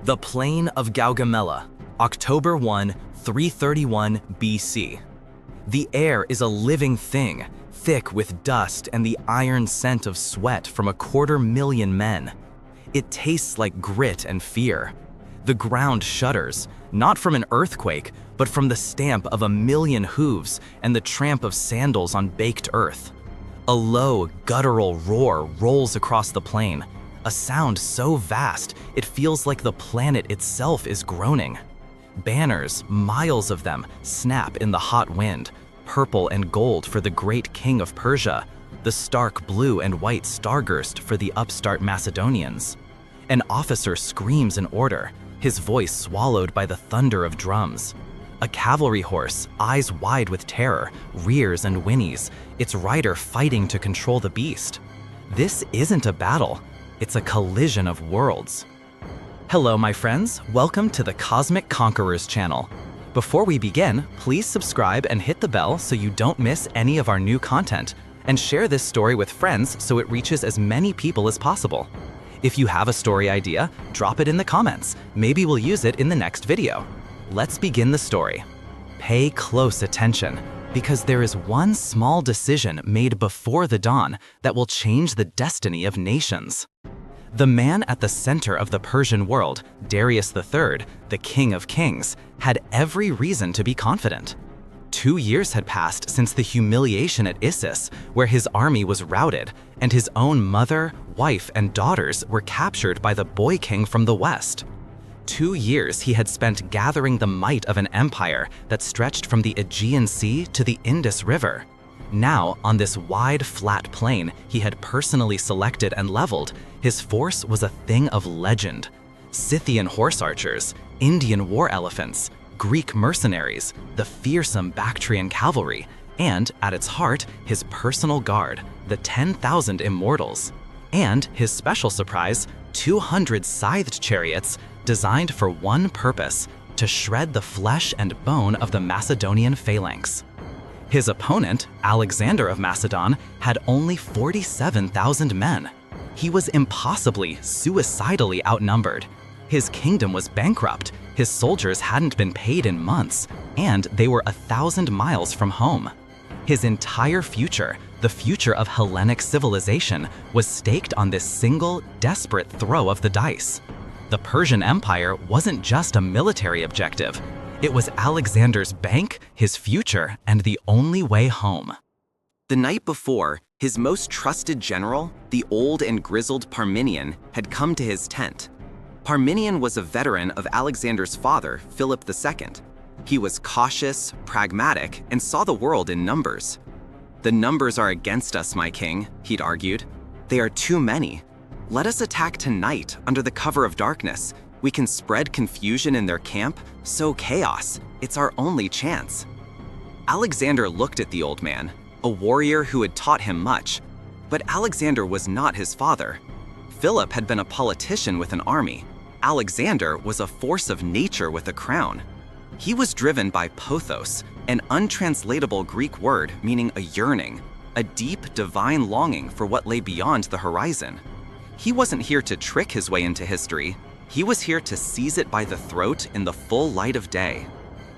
The Plain of Gaugamela, October 1, 331 BC. The air is a living thing, thick with dust and the iron scent of sweat from 250,000 men. It tastes like grit and fear. The ground shudders, not from an earthquake, but from the stamp of 1,000,000 hooves and the tramp of sandals on baked earth. A low, guttural roar rolls across the plain, a sound so vast it feels like the planet itself is groaning. Banners, miles of them, snap in the hot wind, purple and gold for the great king of Persia, the stark blue and white starburst for the upstart Macedonians. An officer screams an order, his voice swallowed by the thunder of drums. A cavalry horse, eyes wide with terror, rears and whinnies, its rider fighting to control the beast. This isn't a battle, it's a collision of worlds. Hello, my friends. Welcome to the Cosmic Conquerors channel. Before we begin, please subscribe and hit the bell so you don't miss any of our new content, and share this story with friends so it reaches as many people as possible. If you have a story idea, drop it in the comments. Maybe we'll use it in the next video. Let's begin the story. Pay close attention, because there is one small decision made before the dawn that will change the destiny of nations. The man at the center of the Persian world, Darius III, the King of Kings, had every reason to be confident. 2 years had passed since the humiliation at Issus, where his army was routed, and his own mother, wife, and daughters were captured by the boy king from the west. 2 years he had spent gathering the might of an empire that stretched from the Aegean Sea to the Indus River. Now, on this wide, flat plain he had personally selected and leveled, his force was a thing of legend. Scythian horse archers, Indian war elephants, Greek mercenaries, the fearsome Bactrian cavalry, and, at its heart, his personal guard, the 10,000 immortals. And, his special surprise, 200 scythed chariots designed for one purpose, to shred the flesh and bone of the Macedonian phalanx. His opponent, Alexander of Macedon, had only 47,000 men. He was impossibly, suicidally outnumbered. His kingdom was bankrupt, his soldiers hadn't been paid in months, and they were 1,000 miles from home. His entire future, the future of Hellenic civilization, was staked on this single, desperate throw of the dice. The Persian Empire wasn't just a military objective. It was Alexander's bank, his future, and the only way home. The night before, his most trusted general, the old and grizzled Parmenion, had come to his tent. Parmenion was a veteran of Alexander's father, Philip II. He was cautious, pragmatic, and saw the world in numbers. "The numbers are against us, my king," he'd argued. "They are too many. Let us attack tonight under the cover of darkness. We can spread confusion in their camp, sow chaos. It's our only chance." Alexander looked at the old man, a warrior who had taught him much. But Alexander was not his father. Philip had been a politician with an army. Alexander was a force of nature with a crown. He was driven by pothos, an untranslatable Greek word meaning a yearning, a deep, divine longing for what lay beyond the horizon. He wasn't here to trick his way into history. He was here to seize it by the throat in the full light of day.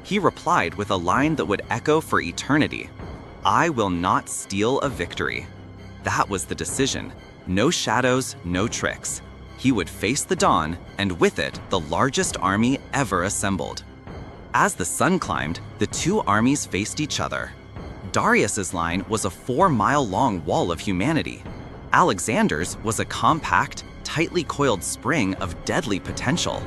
He replied with a line that would echo for eternity: "I will not steal a victory." That was the decision. No shadows, no tricks. He would face the dawn, and with it, the largest army ever assembled. As the sun climbed, the two armies faced each other. Darius's line was a 4-mile-long wall of humanity. Alexander's was a compact, tightly coiled spring of deadly potential.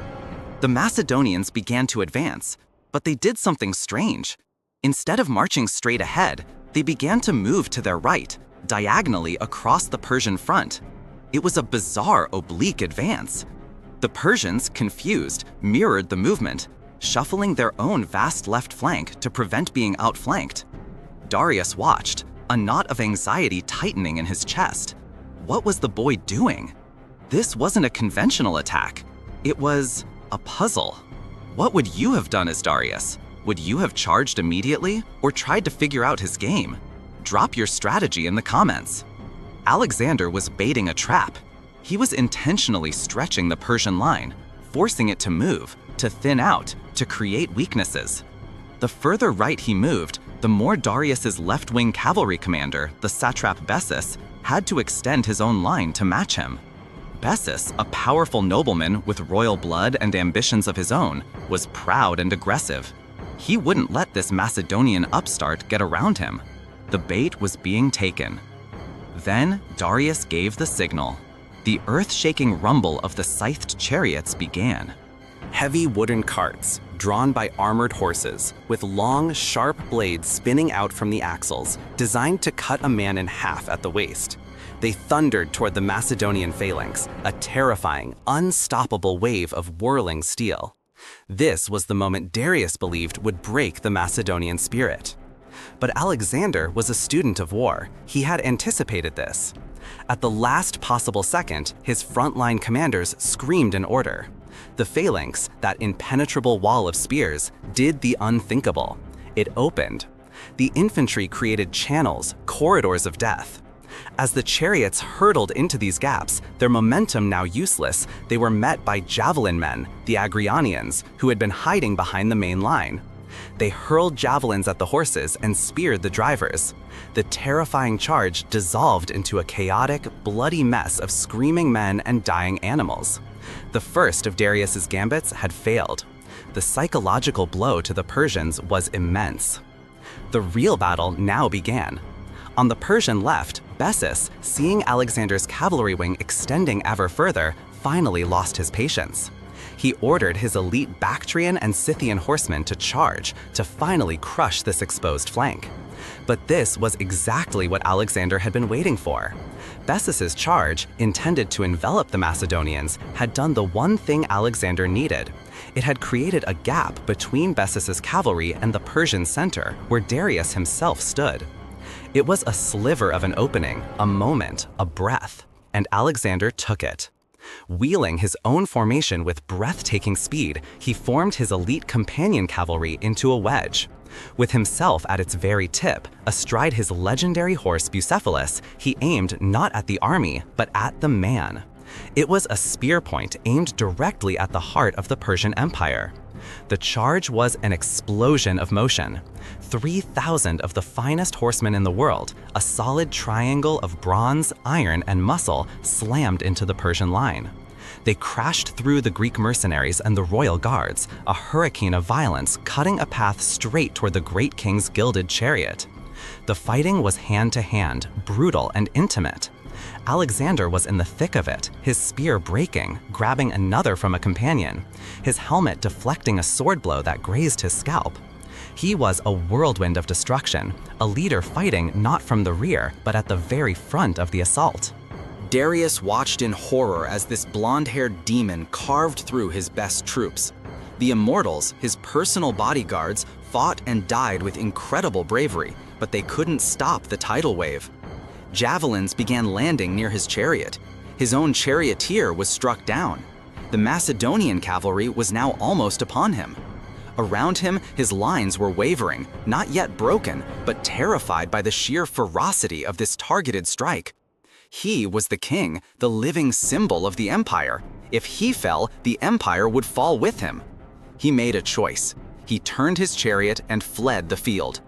The Macedonians began to advance, but they did something strange. Instead of marching straight ahead, they began to move to their right, diagonally across the Persian front. It was a bizarre oblique advance. The Persians, confused, mirrored the movement, shuffling their own vast left flank to prevent being outflanked. Darius watched, a knot of anxiety tightening in his chest. What was the boy doing? This wasn't a conventional attack. It was a puzzle. What would you have done as Darius? Would you have charged immediately or tried to figure out his game? Drop your strategy in the comments. Alexander was baiting a trap. He was intentionally stretching the Persian line, forcing it to move, to thin out, to create weaknesses. The further right he moved, the more Darius's left-wing cavalry commander, the satrap Bessus, had to extend his own line to match him. Bessus, a powerful nobleman with royal blood and ambitions of his own, was proud and aggressive. He wouldn't let this Macedonian upstart get around him. The bait was being taken. Then Darius gave the signal. The earth-shaking rumble of the scythed chariots began. Heavy wooden carts, drawn by armored horses, with long, sharp blades spinning out from the axles, designed to cut a man in half at the waist. They thundered toward the Macedonian phalanx, a terrifying, unstoppable wave of whirling steel. This was the moment Darius believed would break the Macedonian spirit. But Alexander was a student of war. He had anticipated this. At the last possible second, his frontline commanders screamed an order. The phalanx, that impenetrable wall of spears, did the unthinkable. It opened. The infantry created channels, corridors of death. As the chariots hurtled into these gaps, their momentum now useless, they were met by javelin men, the Agrianians, who had been hiding behind the main line. They hurled javelins at the horses and speared the drivers. The terrifying charge dissolved into a chaotic, bloody mess of screaming men and dying animals. The first of Darius's gambits had failed. The psychological blow to the Persians was immense. The real battle now began. On the Persian left, Bessus, seeing Alexander's cavalry wing extending ever further, finally lost his patience. He ordered his elite Bactrian and Scythian horsemen to charge, to finally crush this exposed flank. But this was exactly what Alexander had been waiting for. Bessus's charge, intended to envelop the Macedonians, had done the one thing Alexander needed. It had created a gap between Bessus's cavalry and the Persian center, where Darius himself stood. It was a sliver of an opening, a moment, a breath, and Alexander took it. Wheeling his own formation with breathtaking speed, he formed his elite Companion Cavalry into a wedge. With himself at its very tip, astride his legendary horse Bucephalus, he aimed not at the army, but at the man. It was a spear point aimed directly at the heart of the Persian Empire. The charge was an explosion of motion. 3,000 of the finest horsemen in the world, a solid triangle of bronze, iron, and muscle, slammed into the Persian line. They crashed through the Greek mercenaries and the royal guards, a hurricane of violence cutting a path straight toward the great king's gilded chariot. The fighting was hand-to-hand, brutal and intimate. Alexander was in the thick of it, his spear breaking, grabbing another from a companion, his helmet deflecting a sword blow that grazed his scalp. He was a whirlwind of destruction, a leader fighting not from the rear, but at the very front of the assault. Darius watched in horror as this blonde-haired demon carved through his best troops. The immortals, his personal bodyguards, fought and died with incredible bravery, but they couldn't stop the tidal wave. Javelins began landing near his chariot. His own charioteer was struck down. The Macedonian cavalry was now almost upon him. Around him, his lines were wavering, not yet broken, but terrified by the sheer ferocity of this targeted strike. He was the king, the living symbol of the empire. If he fell, the empire would fall with him. He made a choice. He turned his chariot and fled the field.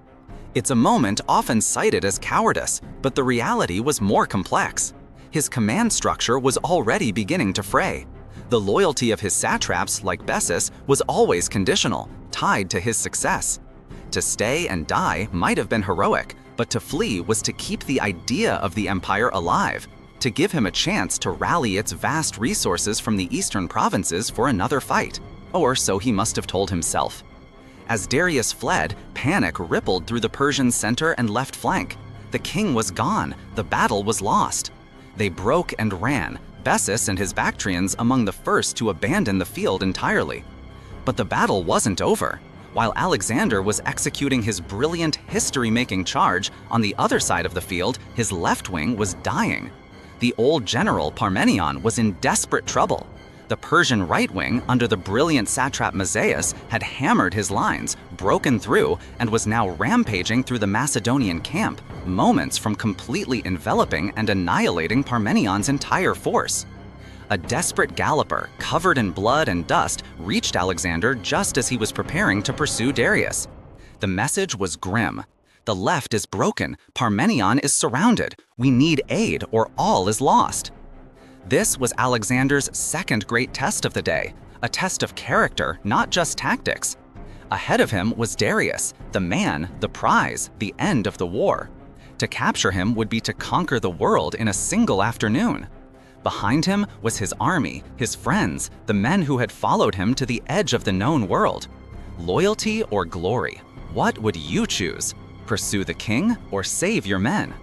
It's a moment often cited as cowardice, but the reality was more complex. His command structure was already beginning to fray. The loyalty of his satraps, like Bessus, was always conditional, tied to his success. To stay and die might have been heroic, but to flee was to keep the idea of the empire alive, to give him a chance to rally its vast resources from the eastern provinces for another fight, or so he must have told himself. As Darius fled, panic rippled through the Persian center and left flank. The king was gone, the battle was lost. They broke and ran, Bessus and his Bactrians among the first to abandon the field entirely. But the battle wasn't over. While Alexander was executing his brilliant history-making charge, on the other side of the field, his left wing was dying. The old general Parmenion was in desperate trouble. The Persian right wing, under the brilliant satrap Mazaeus, had hammered his lines, broken through, and was now rampaging through the Macedonian camp, moments from completely enveloping and annihilating Parmenion's entire force. A desperate galloper, covered in blood and dust, reached Alexander just as he was preparing to pursue Darius. The message was grim. The left is broken. Parmenion is surrounded. We need aid or all is lost. This was Alexander's second great test of the day, a test of character, not just tactics. Ahead of him was Darius, the man, the prize, the end of the war. To capture him would be to conquer the world in a single afternoon. Behind him was his army, his friends, the men who had followed him to the edge of the known world. Loyalty or glory? What would you choose? Pursue the king or save your men?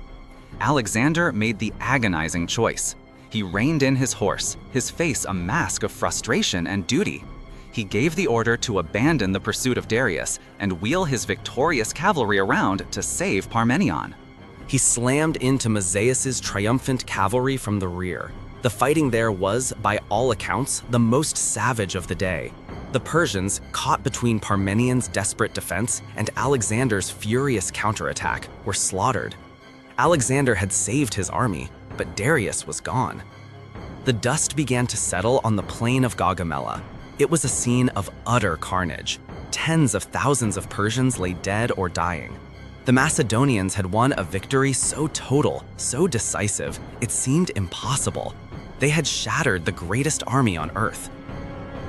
Alexander made the agonizing choice. He reined in his horse, his face a mask of frustration and duty. He gave the order to abandon the pursuit of Darius and wheel his victorious cavalry around to save Parmenion. He slammed into Mazaeus' triumphant cavalry from the rear. The fighting there was, by all accounts, the most savage of the day. The Persians, caught between Parmenion's desperate defense and Alexander's furious counterattack, were slaughtered. Alexander had saved his army, but Darius was gone. The dust began to settle on the plain of Gaugamela. It was a scene of utter carnage. Tens of thousands of Persians lay dead or dying. The Macedonians had won a victory so total, so decisive, it seemed impossible. They had shattered the greatest army on earth.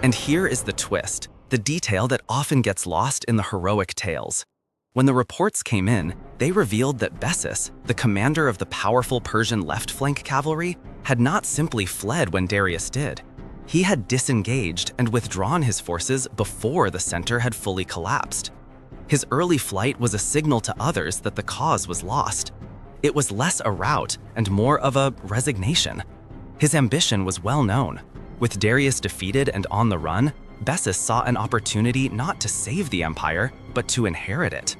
And here is the twist, the detail that often gets lost in the heroic tales. When the reports came in, they revealed that Bessus, the commander of the powerful Persian left flank cavalry, had not simply fled when Darius did. He had disengaged and withdrawn his forces before the center had fully collapsed. His early flight was a signal to others that the cause was lost. It was less a rout and more of a resignation. His ambition was well known. With Darius defeated and on the run, Bessus saw an opportunity not to save the empire, but to inherit it.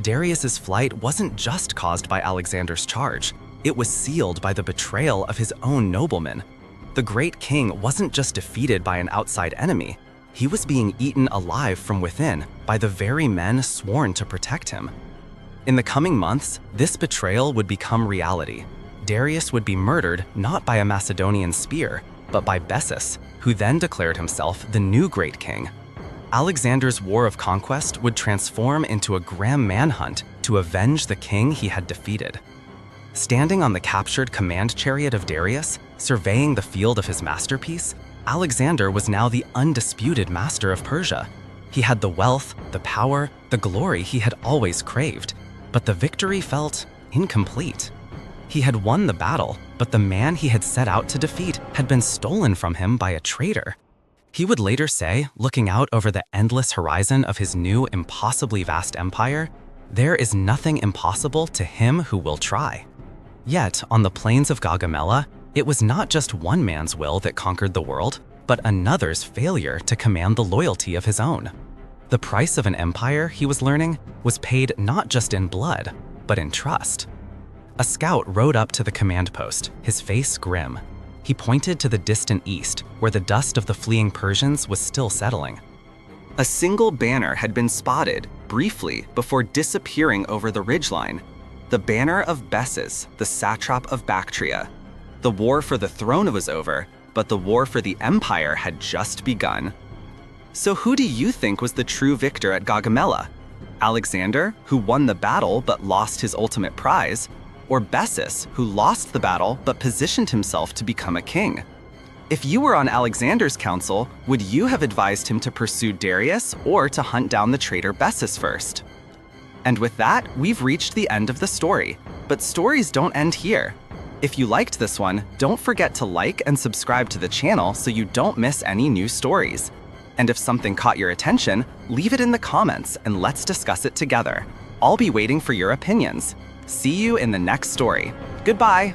Darius's flight wasn't just caused by Alexander's charge. It was sealed by the betrayal of his own noblemen. The great king wasn't just defeated by an outside enemy. He was being eaten alive from within by the very men sworn to protect him. In the coming months, this betrayal would become reality. Darius would be murdered not by a Macedonian spear, but by Bessus, who then declared himself the new great king. Alexander's war of conquest would transform into a grim manhunt to avenge the king he had defeated. Standing on the captured command chariot of Darius, surveying the field of his masterpiece, Alexander was now the undisputed master of Persia. He had the wealth, the power, the glory he had always craved, but the victory felt incomplete. He had won the battle, but the man he had set out to defeat had been stolen from him by a traitor. He would later say, looking out over the endless horizon of his new, impossibly vast empire, "There is nothing impossible to him who will try." Yet, on the plains of Gaugamela, it was not just one man's will that conquered the world, but another's failure to command the loyalty of his own. The price of an empire, he was learning, was paid not just in blood, but in trust. A scout rode up to the command post, his face grim. He pointed to the distant east, where the dust of the fleeing Persians was still settling. A single banner had been spotted, briefly, before disappearing over the ridgeline. The banner of Bessus, the satrap of Bactria. The war for the throne was over, but the war for the empire had just begun. So who do you think was the true victor at Gaugamela? Alexander, who won the battle but lost his ultimate prize? Or Bessus, who lost the battle but positioned himself to become a king? If you were on Alexander's council, would you have advised him to pursue Darius or to hunt down the traitor Bessus first? And with that, we've reached the end of the story. But stories don't end here. If you liked this one, don't forget to like and subscribe to the channel so you don't miss any new stories. And if something caught your attention, leave it in the comments and let's discuss it together. I'll be waiting for your opinions. See you in the next story. Goodbye.